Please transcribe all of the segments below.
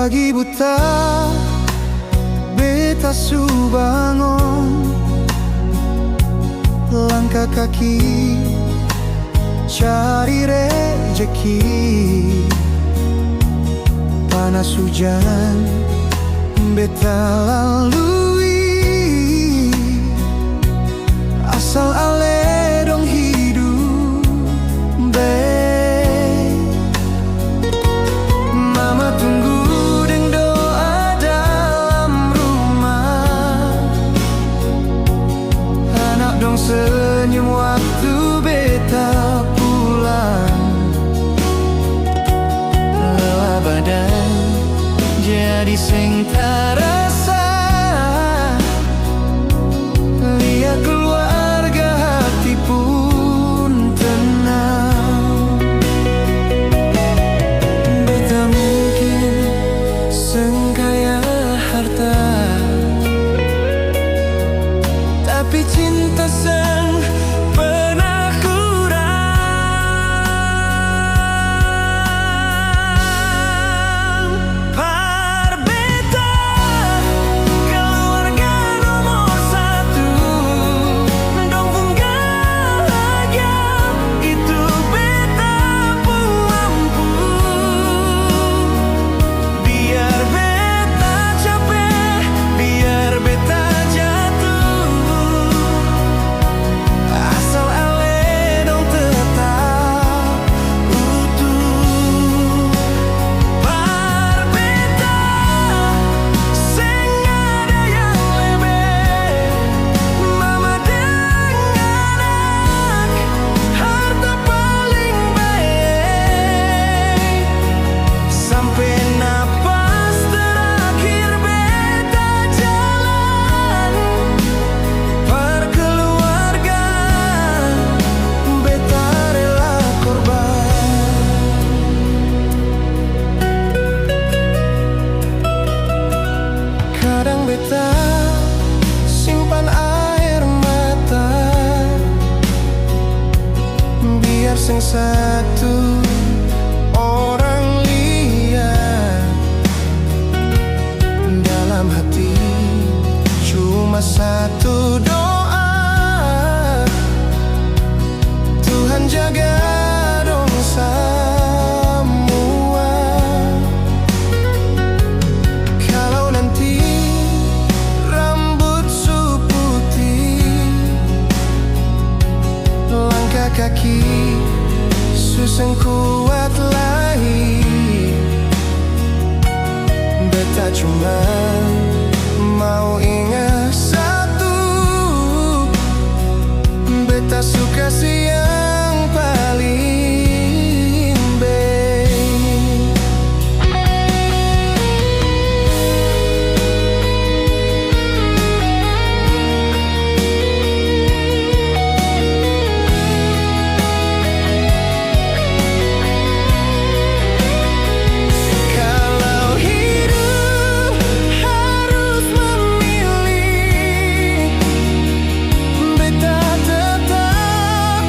Pagi buta, beta su bangun, langkah kaki cari rejeki. Panas hujan beta lalui, asal ale dong hidup be. Mama tunggu deng doa dalam rumah, anak dong senyum waktu beta pulang. Lelah badan jadi sing terasa, lihat keluarga hati pun tenang. Beta mungkin sengkaya harta, tapi cinta sang pernah kurang. Par beta keluarga nomor satu, dong pun bahagia, itu beta pun mampu. Biar beta capek, biar beta jatuh, asal ale dong tetap utuh. Par beta seng ada yang lebih, mama deng anak harta paling baik. Sampai napas terakhir beta jalan, par keluarga beta rela korban. Kadang beta simpan air mata, biar sing satu orang lihat. Dalam hati cuma satu doa, Tuhan jaga dong semua. Kalau nanti rambut su putih, langkah kaki suseng kuat lagi, beta cuma mau ingat satu, beta suka siang paling baik. Kalau hidup harus memilih, beta tetap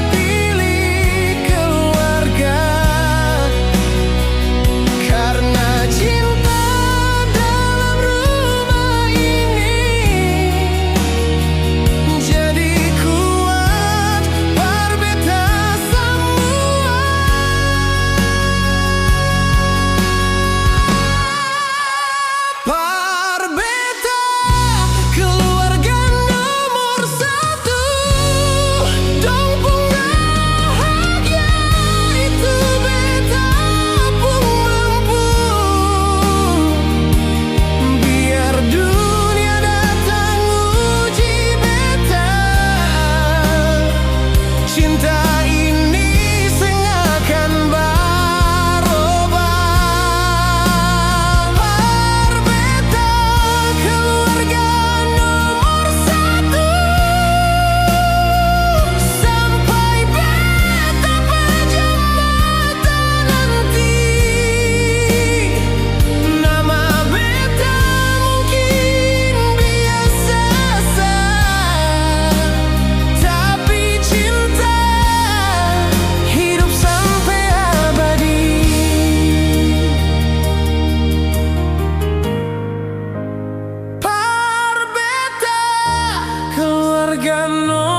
Gak no